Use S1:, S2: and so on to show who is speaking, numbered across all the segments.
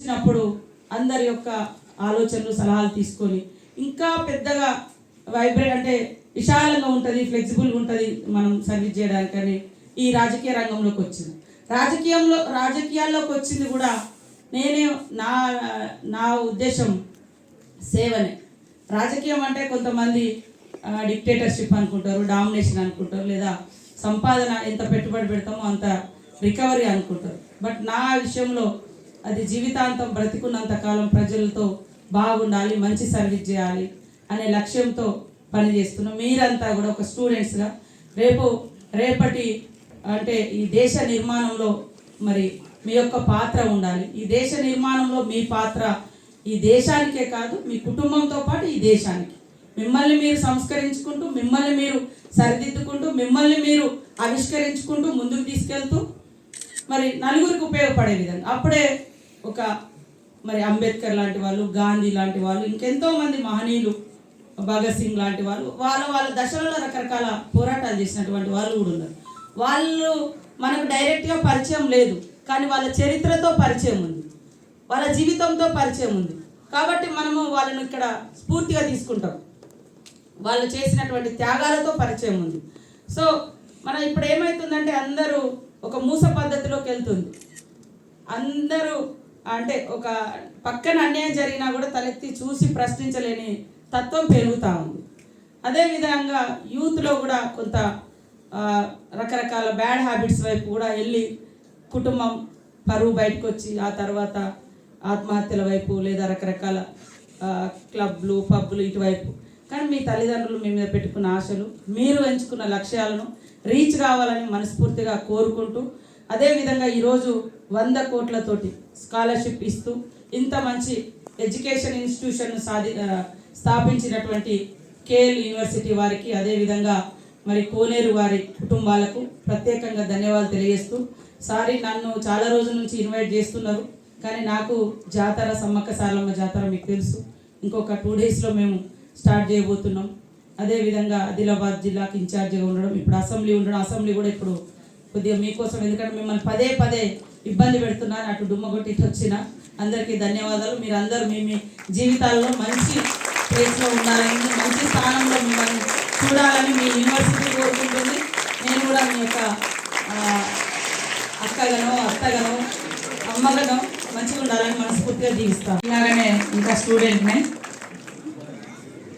S1: వచ్చినప్పుడు అందరి యొక్క ఆలోచనలు సలహాలు తీసుకొని ఇంకా పెద్దగా వైబ్రేట్ అంటే విశాలంగా ఉంటుంది, ఫ్లెక్సిబుల్గా ఉంటుంది మనం సర్వీస్ చేయడానికని ఈ రాజకీయ రంగంలోకి వచ్చింది. రాజకీయాల్లోకి వచ్చింది కూడా నేనే నా నా ఉద్దేశం సేవనే. రాజకీయం అంటే కొంతమంది డిక్టేటర్షిప్ అనుకుంటారు, డామినేషన్ అనుకుంటారు, లేదా సంపాదన ఎంత పెట్టుబడి పెడతామో అంత రికవరీ అనుకుంటారు. బట్ నా విషయంలో అది జీవితాంతం బ్రతికున్నంత కాలం ప్రజలతో బాగుండాలి, మంచి సర్వీస్ చేయాలి అనే లక్ష్యంతో పనిచేస్తున్నాం. మీరంతా కూడా ఒక స్టూడెంట్స్గా రేపటి అంటే ఈ దేశ నిర్మాణంలో మరి మీ యొక్క పాత్ర ఉండాలి. ఈ దేశ నిర్మాణంలో మీ పాత్ర ఈ దేశానికే కాదు, మీ కుటుంబంతో పాటు ఈ దేశానికి. మిమ్మల్ని మీరు సంస్కరించుకుంటూ, మిమ్మల్ని మీరు సరిదిద్దుకుంటూ, మిమ్మల్ని మీరు ఆవిష్కరించుకుంటూ ముందుకు తీసుకెళ్తూ మరి నలుగురికి ఉపయోగపడే విధంగా. అప్పుడే ఒక మరి అంబేద్కర్ లాంటి వాళ్ళు, గాంధీ లాంటి వాళ్ళు, ఇంకెంతో మంది మహనీయులు, భగత్ సింగ్ లాంటి వాళ్ళు వాళ్ళ దశలలో రకరకాల పోరాటాలు చేసినటువంటి వాళ్ళు కూడా ఉన్నారు. వాళ్ళు మనకు డైరెక్ట్గా పరిచయం లేదు, కానీ వాళ్ళ చరిత్రతో పరిచయం ఉంది, వాళ్ళ జీవితంతో పరిచయం ఉంది. కాబట్టి మనము వాళ్ళను ఇక్కడ స్ఫూర్తిగా తీసుకుంటాం. వాళ్ళు చేసినటువంటి త్యాగాలతో పరిచయం ఉంది. సో మనం ఇప్పుడు ఏమవుతుందంటే అందరూ ఒక మూస పద్ధతిలోకి వెళ్తుంది. అందరూ అంటే ఒక పక్కన అన్యాయం జరిగినా కూడా తలెత్తి చూసి ప్రశ్నించలేని తత్వం పెరుగుతూ ఉంది. అదేవిధంగా యూత్లో కూడా కొంత రకరకాల బ్యాడ్ హ్యాబిట్స్ వైపు కూడా వెళ్ళి కుటుంబం పరువు బయటకు వచ్చి ఆ తర్వాత ఆత్మహత్యల వైపు లేదా రకరకాల క్లబ్లు, పబ్బులు ఇటువైపు. కానీ మీ తల్లిదండ్రులు మీ మీద పెట్టుకున్న ఆశలు, మీరు ఎంచుకున్న లక్ష్యాలను రీచ్ కావాలని మనస్ఫూర్తిగా కోరుకుంటూ, అదేవిధంగా ఈరోజు 100 కోట్లతోటి స్కాలర్షిప్ ఇస్తూ ఇంత మంచి ఎడ్యుకేషన్ ఇన్స్టిట్యూషన్ స్థాపించినటువంటి కేఎల్ యూనివర్సిటీ వారికి, అదేవిధంగా మరి కోనేరు వారి కుటుంబాలకు ప్రత్యేకంగా ధన్యవాదాలు తెలియజేస్తూ, సారీ నన్ను చాలా రోజుల నుంచి ఇన్వైట్ చేస్తున్నారు, కానీ నాకు జాతర సమ్మక్క సారలమ్మ జాతర మీకు తెలుసు, ఇంకొక 2 డేస్లో మేము స్టార్ట్ చేయబోతున్నాం. అదేవిధంగా ఆదిలాబాద్ జిల్లాకి ఇన్ఛార్జిగా ఉండడం, ఇప్పుడు అసెంబ్లీ కూడా ఇప్పుడు కొద్దిగా మీకోసం, ఎందుకంటే మిమ్మల్ని పదే ఇబ్బంది పెడుతున్నాను, అటు డుమ్మగొట్టి ఇటు వచ్చిన అందరికీ ధన్యవాదాలు. మీరు అందరూ మీ జీవితాల్లో మంచి ప్లేస్లో ఉండాలని, మంచి స్థానంలో మిమ్మల్ని చూడాలని మీ యూనివర్సిటీ కోరుకుంటుంది. నేను కూడా మీ యొక్క అత్తగనో అమ్మగనో మంచిగా ఉండాలని మనస్ఫూర్తిగా జీవిస్తాను. ఇలాగనే ఇంకా స్టూడెంట్నే,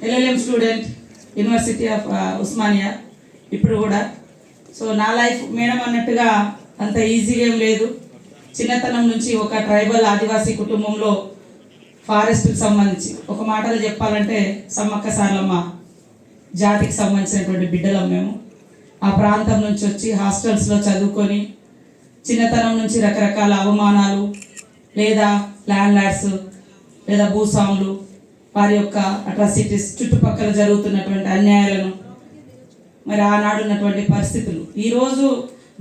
S1: LLM student, university of Osmania ఇప్పుడు కూడా. సో నా లైఫ్ మేడం అన్నట్టుగా అంత ఈజీగా ఏం లేదు. చిన్నతనం నుంచి ఒక ట్రైబల్ ఆదివాసీ కుటుంబంలో ఫారెస్ట్కి సంబంధించి ఒక మాటలు చెప్పాలంటే సమ్మక్క సారలమ్మ జాతికి సంబంధించినటువంటి బిడ్డలం మేము. ఆ ప్రాంతం నుంచి వచ్చి హాస్టల్స్లో చదువుకొని చిన్నతనం నుంచి రకరకాల అవమానాలు లేదా ల్యాండ్ లార్డ్స్ లేదా భూస్వాములు వారి యొక్క అట్రాసిటీస్, చుట్టుపక్కల జరుగుతున్నటువంటి అన్యాయాలను, మరి ఆనాడు ఉన్నటువంటి పరిస్థితులు. ఈరోజు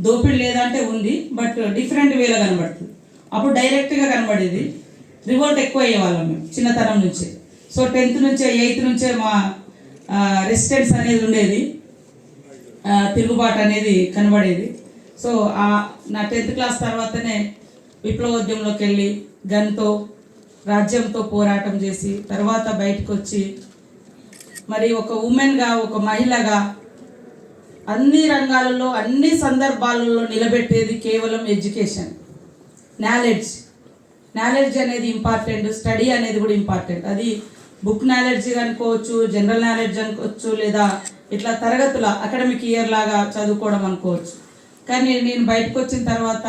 S1: దోపిడీ లేదంటే ఉంది, బట్ డిఫరెంట్ వేలో కనబడుతుంది. అప్పుడు డైరెక్ట్గా కనబడేది. రివోల్ట్ ఎక్కువ అయ్యేవాళ్ళం మేము చిన్నతనం నుంచి. సో 10th నుంచే 8th నుంచే మా రెసిస్టెన్స్ అనేది ఉండేది, తిరుగుబాటు అనేది కనబడేది. సో నా 10th క్లాస్ తర్వాతనే విప్లవోద్యమంలోకి వెళ్ళి గన్తో రాజ్యంతో పోరాటం చేసి తర్వాత బయటకు వచ్చి మరి ఒక ఉమెన్గా, ఒక మహిళగా అన్ని రంగాలలో అన్ని సందర్భాలలో నిలబెట్టేది కేవలం ఎడ్యుకేషన్, నాలెడ్జ్ అనేది ఇంపార్టెంట్, స్టడీ అనేది కూడా ఇంపార్టెంట్. అది బుక్ నాలెడ్జ్ అనుకోవచ్చు, జనరల్ నాలెడ్జ్ అనుకోవచ్చు, లేదా ఇట్లా తరగతుల అకాడమిక్ ఇయర్ లాగా చదువుకోవడం అనుకోవచ్చు. కానీ నేను బయటకు వచ్చిన తర్వాత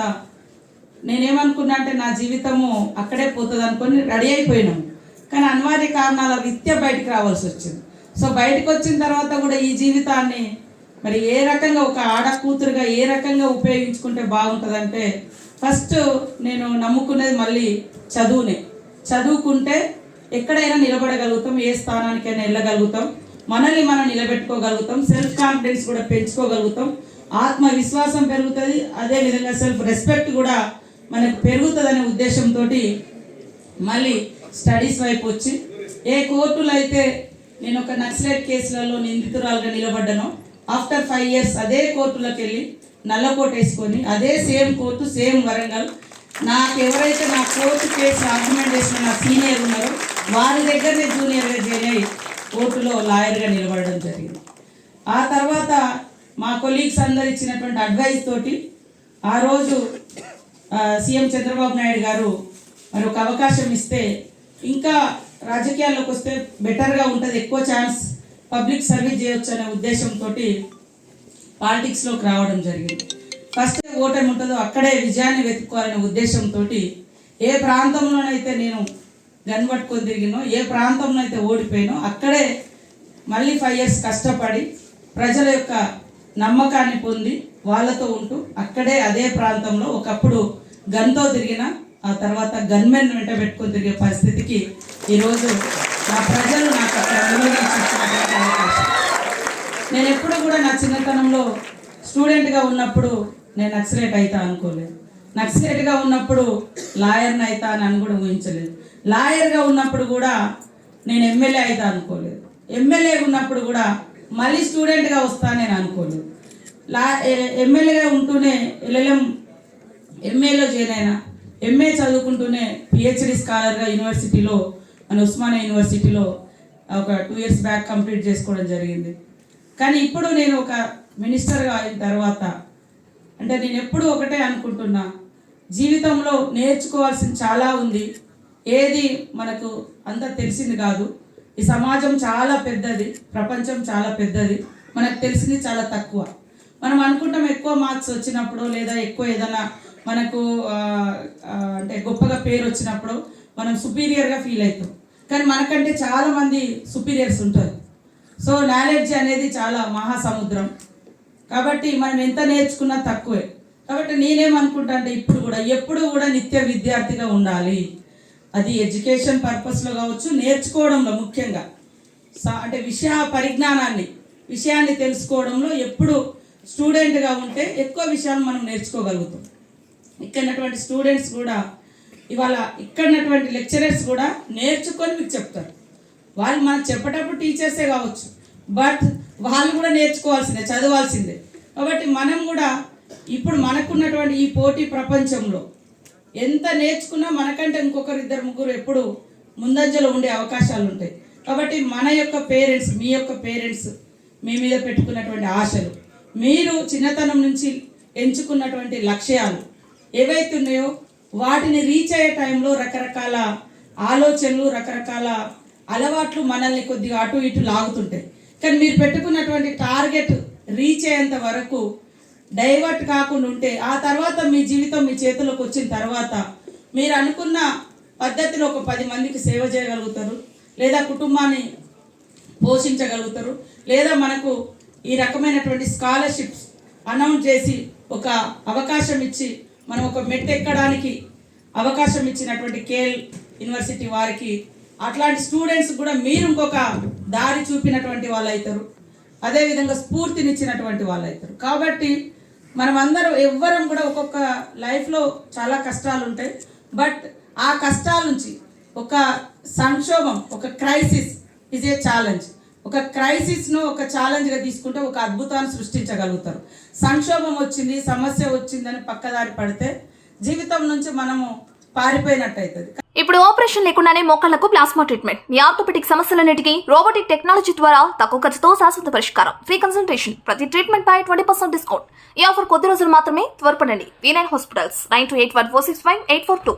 S1: నేనేమనుకున్నా అంటే నా జీవితము అక్కడే పోతుంది అనుకొని రెడీ అయిపోయినాము. కానీ అనివార్య కారణాల రీత్యా బయటకు రావాల్సి వచ్చింది. సో బయటకు వచ్చిన తర్వాత కూడా ఈ జీవితాన్ని మరి ఏ రకంగా ఒక ఆడ కూతురుగా ఏ రకంగా ఉపయోగించుకుంటే బాగుంటుందంటే, ఫస్ట్ నేను నమ్ముకునేది మళ్ళీ చదువుకుంటే ఎక్కడైనా నిలబడగలుగుతాం, ఏ స్థానానికైనా వెళ్ళగలుగుతాం, మనల్ని మనం నిలబెట్టుకోగలుగుతాం, సెల్ఫ్ కాన్ఫిడెన్స్ కూడా పెంచుకోగలుగుతాం, ఆత్మవిశ్వాసం పెరుగుతుంది, అదేవిధంగా సెల్ఫ్ రెస్పెక్ట్ కూడా మనకు పెరుగుతుందనే ఉద్దేశంతో మళ్ళీ స్టడీస్ వైపు వచ్చి, ఏ కోర్టులో అయితే నేను ఒక నక్సలైట్ కేసులలో నిందితురాలుగా నిలబడ్డానో ఆఫ్టర్ 5 years అదే కోర్టులోకి వెళ్ళి నల్లకోట వేసుకొని, అదే సేమ్ కోర్టు, సేమ్ వరంగల్, నాకు ఎవరైతే నా కోర్టు కేసు ఆర్గ్యుమెంట్ చేసిన నా సీనియర్ ఉన్నారో వారి దగ్గరనే జూనియర్గా జాయిన్ అయ్యి కోర్టులో లాయర్గా నిలబడడం జరిగింది. ఆ తర్వాత మా కొలీగ్స్ అందరు ఇచ్చినటువంటి అడ్వైస్ తోటి ఆ రోజు సీఎం చంద్రబాబు నాయుడు గారు మరి ఒక అవకాశం ఇస్తే ఇంకా రాజకీయాల్లోకి వస్తే బెటర్గా ఉంటుంది, ఎక్కువ ఛాన్స్ పబ్లిక్ సర్వీస్ చేయొచ్చు అనే ఉద్దేశంతో పాలిటిక్స్లోకి రావడం జరిగింది. ఫస్ట్ ఓటమి ఉంటుందో అక్కడే విజయాన్ని వెతుక్కోవాలనే ఉద్దేశంతో ఏ ప్రాంతంలోనైతే నేను గన్ పట్టుకొని తిరిగినో, ఏ ప్రాంతంలో అయితే ఓడిపోయినో అక్కడే మళ్ళీ 5 years కష్టపడి ప్రజల యొక్క నమ్మకాన్ని పొంది వాళ్ళతో ఉంటూ అక్కడే అదే ప్రాంతంలో ఒకప్పుడు గన్తో తిరిగిన ఆ తర్వాత గన్మెన్ వెంట పెట్టుకొని తిరిగే పరిస్థితికి ఈరోజు నా ప్రజలు నాకు అక్కడ అనుమతించినటువంటి అవకాశం. నేను ఎప్పుడు కూడా నా చిన్నతనంలో స్టూడెంట్గా ఉన్నప్పుడు నేను నక్సలైట్ అవుతా అనుకోలేదు, నక్సలైట్గా ఉన్నప్పుడు లాయర్ని అవుతా అని కూడా ఊహించలేదు, లాయర్గా ఉన్నప్పుడు కూడా నేను ఎమ్మెల్యే అవుతా అనుకోలేదు, ఎమ్మెల్యే ఉన్నప్పుడు కూడా మళ్ళీ స్టూడెంట్గా వస్తా నేను అనుకోలేదు. ఎమ్మెల్యేగా ఉంటూనే LLM ఎంఏలో జాయిన్ అయినా, ఎంఏ చదువుకుంటూనే PhD స్కాలర్గా యూనివర్సిటీలో మన ఉస్మానియా యూనివర్సిటీలో ఒక 2 years బ్యాక్ కంప్లీట్ చేసుకోవడం జరిగింది. కానీ ఇప్పుడు నేను ఒక మినిస్టర్గా అయిన తర్వాత అంటే నేను ఎప్పుడూ ఒకటే అనుకుంటున్నా, జీవితంలో నేర్చుకోవాల్సింది చాలా ఉంది, ఏది మనకు అంత తెలిసింది కాదు. ఈ సమాజం చాలా పెద్దది, ప్రపంచం చాలా పెద్దది, మనకు తెలిసింది చాలా తక్కువ. మనం అనుకుంటాం ఎక్కువ మార్క్స్ వచ్చినప్పుడు లేదా ఎక్కువ ఏదైనా మనకు అంటే గొప్పగా పేరు వచ్చినప్పుడు మనం సుపీరియర్గా ఫీల్ అవుతాం, కానీ మనకంటే చాలామంది సుపీరియర్స్ ఉంటారు. సో నాలెడ్జ్ అనేది చాలా మహాసముద్రం, కాబట్టి మనం ఎంత నేర్చుకున్నా తక్కువే. కాబట్టి నేనేమనుకుంటా అంటే ఇప్పుడు కూడా ఎప్పుడు కూడా నిత్య విద్యార్థిగా ఉండాలి. అది ఎడ్యుకేషన్ పర్పస్లో కావచ్చు, నేర్చుకోవడంలో ముఖ్యంగా అంటే విషయాన్ని తెలుసుకోవడంలో ఎప్పుడు స్టూడెంట్గా ఉంటే ఎక్కువ విషయాలు మనం నేర్చుకోగలుగుతాం. ఇక్కడటువంటి స్టూడెంట్స్ కూడా ఇవాళ ఇక్కడటువంటి లెక్చరర్స్ కూడా నేర్చుకొని మీకు చెప్తారు. వాళ్ళు మనకు చెప్పేటప్పుడు టీచర్సే కావచ్చు, బట్ వాళ్ళు కూడా నేర్చుకోవాల్సిందే, చదవాల్సిందే. కాబట్టి మనం కూడా ఇప్పుడు మనకున్నటువంటి ఈ పోటీ ప్రపంచంలో ఎంత నేర్చుకున్నా మనకంటే ఇంకొకరు 2-3 ఎప్పుడు ముందంజలో ఉండే అవకాశాలు ఉంటాయి. కాబట్టి మన యొక్క పేరెంట్స్, మీ యొక్క పేరెంట్స్ మీ మీద పెట్టుకున్నటువంటి ఆశలు, మీరు చిన్నతనం నుంచి ఎంచుకున్నటువంటి లక్ష్యాలు ఏవైతే ఉన్నాయో వాటిని రీచ్ అయ్యే టైంలో రకరకాల ఆలోచనలు, రకరకాల అలవాట్లు మనల్ని కొద్దిగా అటు ఇటు లాగుతుంటాయి. కానీ మీరు పెట్టుకున్నటువంటి టార్గెట్ రీచ్ అయ్యేంత వరకు డైవర్ట్ కాకుండా ఉంటే ఆ తర్వాత మీ జీవితం మీ చేతిలోకి వచ్చిన తర్వాత మీరు అనుకున్న పద్ధతిలో ఒక 10 మందికి సేవ చేయగలుగుతారు, లేదా కుటుంబాన్ని పోషించగలుగుతారు, లేదా మనకు ఈ రకమైనటువంటి స్కాలర్షిప్స్ అనౌన్స్ చేసి ఒక అవకాశం ఇచ్చి మనం ఒక మెట్టు ఎక్కడానికి అవకాశం ఇచ్చినటువంటి కేఎల్ యూనివర్సిటీ వారికి, అట్లాంటి స్టూడెంట్స్ కూడా మీరు ఇంకొక దారి చూపినటువంటి వాళ్ళు అవుతారు, అదేవిధంగా స్ఫూర్తినిచ్చినటువంటి వాళ్ళు అవుతారు. కాబట్టి మనం అందరం ఎవ్వరం కూడా ఒక్కొక్క లైఫ్లో చాలా కష్టాలు ఉంటాయి, బట్ ఆ కష్టాల నుంచి ఒక సంక్షోభం, ఒక క్రైసిస్ ఈజ్ ఏ ఛాలెంజ్. ఒక క్రైసిస్ను ఒక ఛాలెంజ్గా తీసుకుంటే ఒక అద్భుతాన్ని సృష్టించగలుగుతారు. సంక్షోభం వచ్చింది, సమస్య వచ్చిందని పక్కదారి పడితే జీవితం నుంచి మనము పారిపోయినట్టు అవుతుంది.
S2: ఇప్పుడు ఆపరేషన్ లేకుండానే మోకాళ్లకు ప్లాస్మా ట్రీట్మెంట్, మీ ఆర్థోపెడిక్ సమస్యలన్నిటికీ రోబోటిక్ టెక్నాలజీ ద్వారా తక్కువ ఖర్చుతో శాశ్వత పరిష్కారం, ఫ్రీ కన్సల్టేషన్, ప్రతి ట్రీట్మెంట్ పై 20% డిస్కౌంట్. ఈ ఆఫర్ కొద్ది రోజులు మాత్రమే, త్వరపడండి. V9 hospitals 9281465842.